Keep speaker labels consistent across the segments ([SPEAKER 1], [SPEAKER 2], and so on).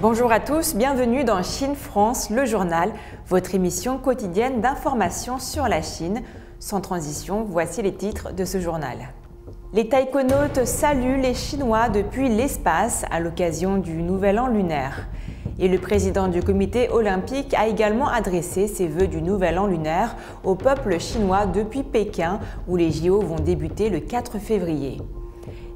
[SPEAKER 1] Bonjour à tous, bienvenue dans Chine France, le journal, votre émission quotidienne d'information sur la Chine. Sans transition, voici les titres de ce journal. Les taïkonautes saluent les Chinois depuis l'espace à l'occasion du Nouvel An lunaire. Et le président du comité olympique a également adressé ses vœux du Nouvel An lunaire au peuple chinois depuis Pékin, où les JO vont débuter le 4 février.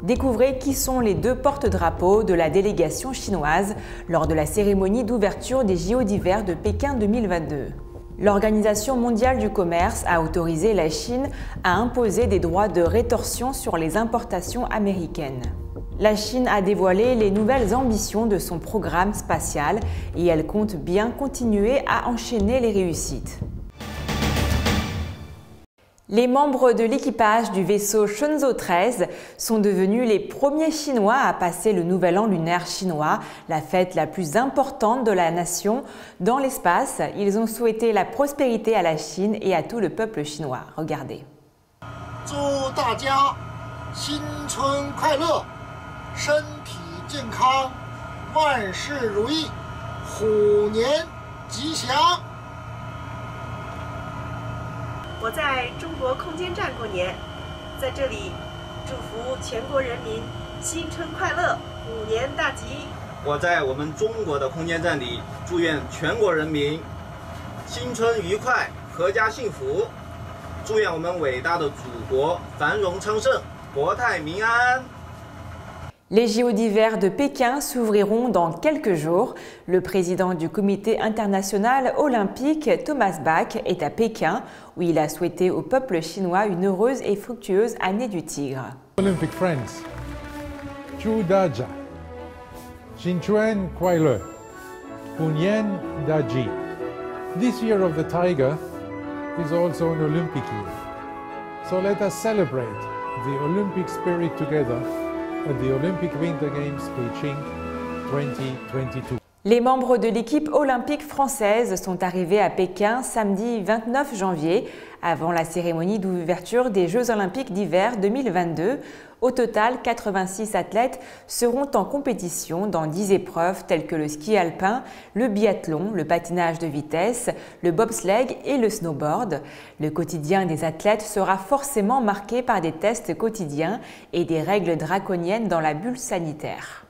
[SPEAKER 1] Découvrez qui sont les deux porte-drapeaux de la délégation chinoise lors de la cérémonie d'ouverture des JO d'hiver de Pékin 2022. L'Organisation mondiale du commerce a autorisé la Chine à imposer des droits de rétorsion sur les importations américaines. La Chine a dévoilé les nouvelles ambitions de son programme spatial et elle compte bien continuer à enchaîner les réussites. Les membres de l'équipage du vaisseau Shenzhou 13 sont devenus les premiers Chinois à passer le Nouvel An lunaire chinois, la fête la plus importante de la nation, dans l'espace. Ils ont souhaité la prospérité à la Chine et à tout le peuple chinois. Regardez.
[SPEAKER 2] 祝大家新春快乐，身体健康，万事如意，虎年吉祥。
[SPEAKER 3] 我在中国空间站过年，在这里祝福全国人民新春快乐，虎年大吉。
[SPEAKER 4] 我在我们中国的空间站里祝愿全国人民新春愉快，阖家幸福。祝愿我们伟大的祖国繁荣昌盛，国泰民安。
[SPEAKER 1] Les JO d'hiver de Pékin s'ouvriront dans quelques jours. Le président du comité international olympique, Thomas Bach, est à Pékin, où il a souhaité au peuple chinois une heureuse et fructueuse année du tigre.
[SPEAKER 5] Olympic friends, Zhu Daja, Xinchuan Kuai-le, Hunyan Daji. This year of the tiger is also an Olympic year. So let us celebrate the Olympic spirit together at the Olympic Winter Games Beijing 2022.
[SPEAKER 1] Les membres de l'équipe olympique française sont arrivés à Pékin samedi 29 janvier, avant la cérémonie d'ouverture des Jeux olympiques d'hiver 2022. Au total, 86 athlètes seront en compétition dans 10 épreuves telles que le ski alpin, le biathlon, le patinage de vitesse, le bobsleigh et le snowboard. Le quotidien des athlètes sera forcément marqué par des tests quotidiens et des règles draconiennes dans la bulle sanitaire.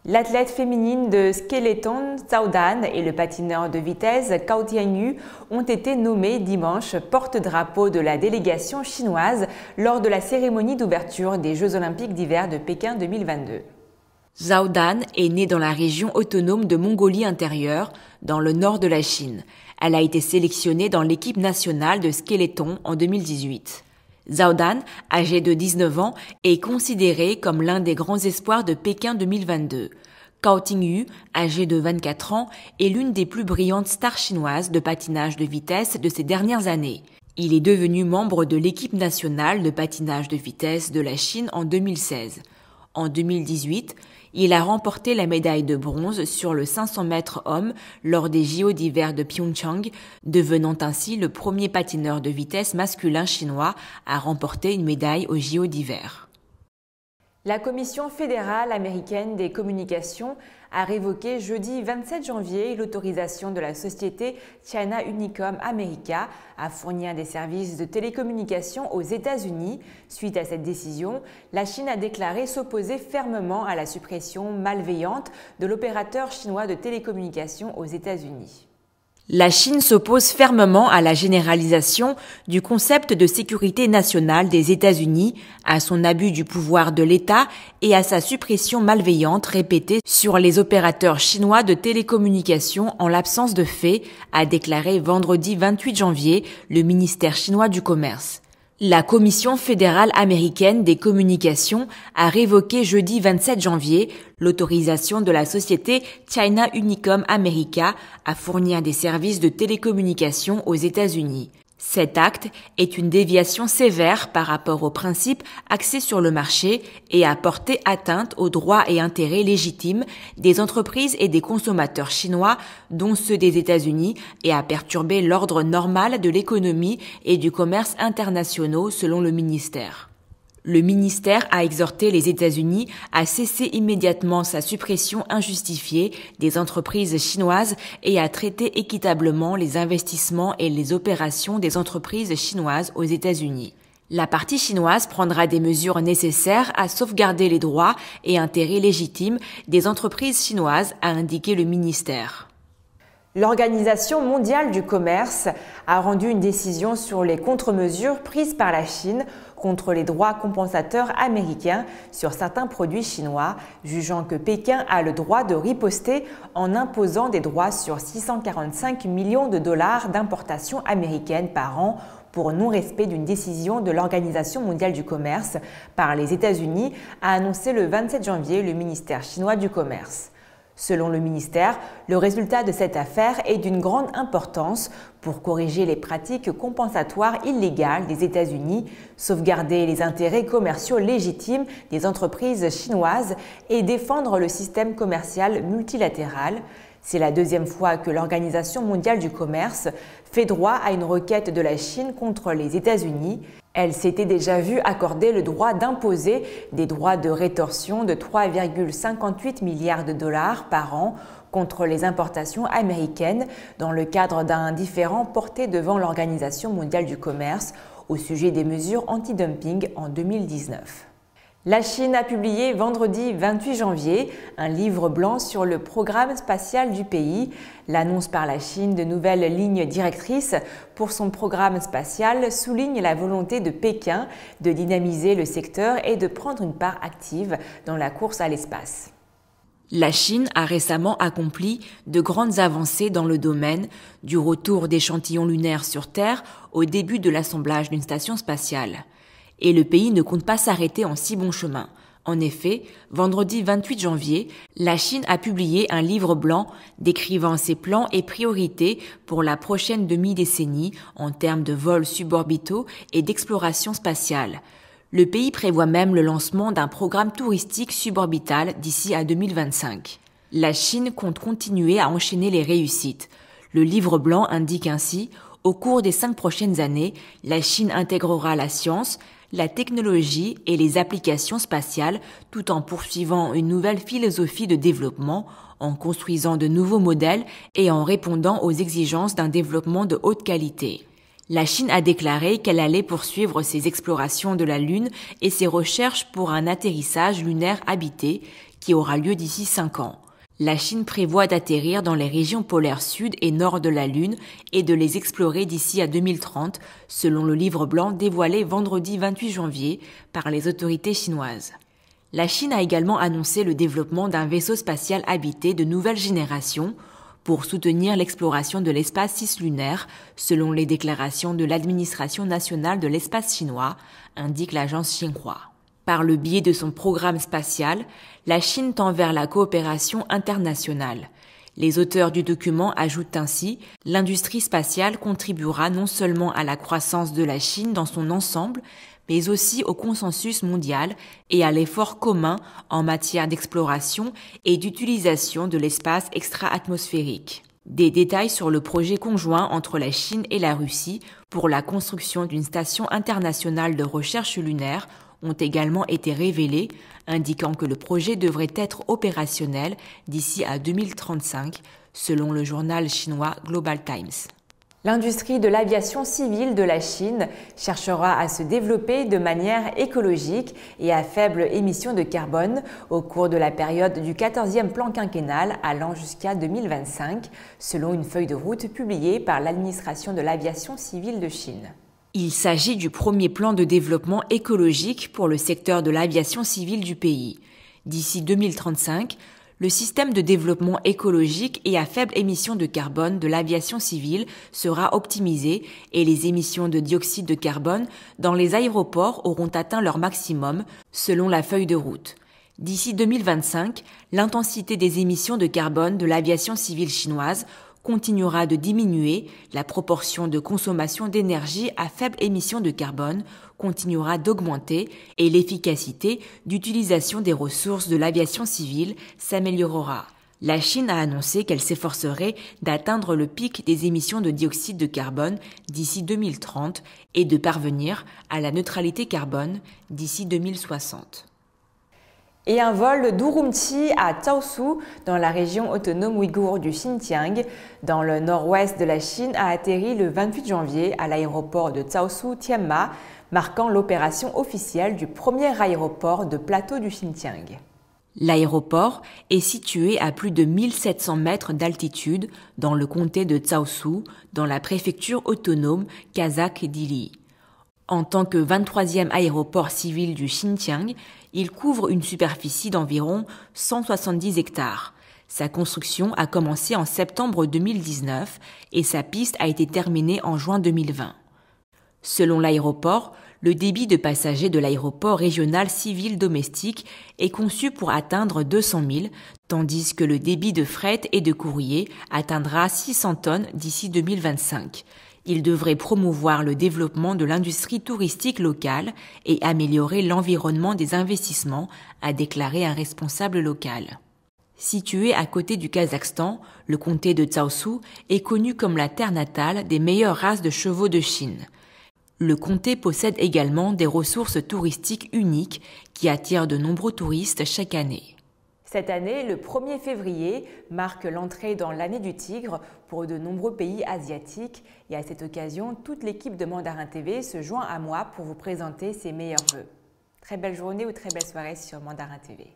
[SPEAKER 1] L'athlète féminine de skeleton Zhao Dan et le patineur de vitesse Cao Tianyu ont été nommés dimanche porte-drapeau de la délégation chinoise lors de la cérémonie d'ouverture des Jeux olympiques d'hiver de Pékin 2022. Zhao Dan est née dans la région autonome de Mongolie intérieure, dans le nord de la Chine. Elle a été sélectionnée dans l'équipe nationale de skeleton en 2018. Zhao Dan, âgé de 19 ans, est considéré comme l'un des grands espoirs de Pékin 2022. Cao Tianyu, âgé de 24 ans, est l'une des plus brillantes stars chinoises de patinage de vitesse de ces dernières années. Il est devenu membre de l'équipe nationale de patinage de vitesse de la Chine en 2016. En 2018, il a remporté la médaille de bronze sur le 500 mètres hommes lors des JO d'hiver de Pyeongchang, devenant ainsi le premier patineur de vitesse masculin chinois à remporter une médaille aux JO d'hiver. La Commission fédérale américaine des communications a révoqué jeudi 27 janvier l'autorisation de la société China Unicom America à fournir des services de télécommunications aux États-Unis. Suite à cette décision, la Chine a déclaré s'opposer fermement à la suppression malveillante de l'opérateur chinois de télécommunications aux États-Unis. La Chine s'oppose fermement à la généralisation du concept de sécurité nationale des États-Unis, à son abus du pouvoir de l'État et à sa suppression malveillante répétée sur les opérateurs chinois de télécommunications en l'absence de faits, a déclaré vendredi 28 janvier le ministère chinois du Commerce. La Commission fédérale américaine des communications a révoqué jeudi 27 janvier l'autorisation de la société China Unicom America à fournir des services de télécommunications aux États-Unis. Cet acte est une déviation sévère par rapport aux principes axés sur le marché et a porté atteinte aux droits et intérêts légitimes des entreprises et des consommateurs chinois, dont ceux des États-Unis, et a perturbé l'ordre normal de l'économie et du commerce internationaux selon le ministère. Le ministère a exhorté les États-Unis à cesser immédiatement sa suppression injustifiée des entreprises chinoises et à traiter équitablement les investissements et les opérations des entreprises chinoises aux États-Unis. La partie chinoise prendra des mesures nécessaires à sauvegarder les droits et intérêts légitimes des entreprises chinoises, a indiqué le ministère. L'Organisation mondiale du commerce a rendu une décision sur les contre-mesures prises par la Chine contre les droits compensateurs américains sur certains produits chinois, jugeant que Pékin a le droit de riposter en imposant des droits sur 645 millions de dollars d'importations américaines par an pour non-respect d'une décision de l'Organisation mondiale du commerce par les États-Unis, a annoncé le 27 janvier le ministère chinois du commerce. Selon le ministère, le résultat de cette affaire est d'une grande importance pour corriger les pratiques compensatoires illégales des États-Unis, sauvegarder les intérêts commerciaux légitimes des entreprises chinoises et défendre le système commercial multilatéral. C'est la deuxième fois que l'Organisation mondiale du commerce fait droit à une requête de la Chine contre les États-Unis. Elle s'était déjà vue accorder le droit d'imposer des droits de rétorsion de 3,58 milliards de dollars par an contre les importations américaines dans le cadre d'un différend porté devant l'Organisation mondiale du commerce au sujet des mesures anti-dumping en 2019. La Chine a publié vendredi 28 janvier un livre blanc sur le programme spatial du pays. L'annonce par la Chine de nouvelles lignes directrices pour son programme spatial souligne la volonté de Pékin de dynamiser le secteur et de prendre une part active dans la course à l'espace. La Chine a récemment accompli de grandes avancées dans le domaine, du retour d'échantillons lunaires sur Terre au début de l'assemblage d'une station spatiale. Et le pays ne compte pas s'arrêter en si bon chemin. En effet, vendredi 28 janvier, la Chine a publié un livre blanc décrivant ses plans et priorités pour la prochaine demi-décennie en termes de vols suborbitaux et d'exploration spatiale. Le pays prévoit même le lancement d'un programme touristique suborbital d'ici à 2025. La Chine compte continuer à enchaîner les réussites. Le livre blanc indique ainsi: au cours des 5 prochaines années, la Chine intégrera la science, la technologie et les applications spatiales tout en poursuivant une nouvelle philosophie de développement, en construisant de nouveaux modèles et en répondant aux exigences d'un développement de haute qualité. La Chine a déclaré qu'elle allait poursuivre ses explorations de la Lune et ses recherches pour un atterrissage lunaire habité qui aura lieu d'ici 5 ans. La Chine prévoit d'atterrir dans les régions polaires sud et nord de la Lune et de les explorer d'ici à 2030, selon le livre blanc dévoilé vendredi 28 janvier par les autorités chinoises. La Chine a également annoncé le développement d'un vaisseau spatial habité de nouvelle génération pour soutenir l'exploration de l'espace cislunaire, selon les déclarations de l'administration nationale de l'espace chinois, indique l'agence Xinhua. Par le biais de son programme spatial, la Chine tend vers la coopération internationale. Les auteurs du document ajoutent ainsi « L'industrie spatiale contribuera non seulement à la croissance de la Chine dans son ensemble, mais aussi au consensus mondial et à l'effort commun en matière d'exploration et d'utilisation de l'espace extra-atmosphérique ». Des détails sur le projet conjoint entre la Chine et la Russie pour la construction d'une station internationale de recherche lunaire ont également été révélés, indiquant que le projet devrait être opérationnel d'ici à 2035, selon le journal chinois Global Times. L'industrie de l'aviation civile de la Chine cherchera à se développer de manière écologique et à faible émission de carbone au cours de la période du 14e plan quinquennal allant jusqu'à 2025, selon une feuille de route publiée par l'administration de l'aviation civile de Chine. Il s'agit du premier plan de développement écologique pour le secteur de l'aviation civile du pays. D'ici 2035, le système de développement écologique et à faible émission de carbone de l'aviation civile sera optimisé et les émissions de dioxyde de carbone dans les aéroports auront atteint leur maximum, selon la feuille de route. D'ici 2025, l'intensité des émissions de carbone de l'aviation civile chinoise continuera de diminuer, la proportion de consommation d'énergie à faible émission de carbone continuera d'augmenter et l'efficacité d'utilisation des ressources de l'aviation civile s'améliorera. La Chine a annoncé qu'elle s'efforcerait d'atteindre le pic des émissions de dioxyde de carbone d'ici 2030 et de parvenir à la neutralité carbone d'ici 2060. Et un vol d'Urumqi à Chaozhou, dans la région autonome ouïghour du Xinjiang, dans le nord-ouest de la Chine, a atterri le 28 janvier à l'aéroport de Chaozhou-Tianma, marquant l'opération officielle du premier aéroport de plateau du Xinjiang. L'aéroport est situé à plus de 1700 mètres d'altitude dans le comté de Chaozhou, dans la préfecture autonome kazakh d'Ili. En tant que 23e aéroport civil du Xinjiang, il couvre une superficie d'environ 170 hectares. Sa construction a commencé en septembre 2019 et sa piste a été terminée en juin 2020. Selon l'aéroport, le débit de passagers de l'aéroport régional civil domestique est conçu pour atteindre 200 000, tandis que le débit de fret et de courrier atteindra 600 tonnes d'ici 2025. Il devrait promouvoir le développement de l'industrie touristique locale et améliorer l'environnement des investissements, a déclaré un responsable local. Situé à côté du Kazakhstan, le comté de Chaozhou est connu comme la terre natale des meilleures races de chevaux de Chine. Le comté possède également des ressources touristiques uniques qui attirent de nombreux touristes chaque année. Cette année, le 1er février marque l'entrée dans l'année du tigre pour de nombreux pays asiatiques. Et à cette occasion, toute l'équipe de Mandarin TV se joint à moi pour vous présenter ses meilleurs vœux. Très belle journée ou très belle soirée sur Mandarin TV.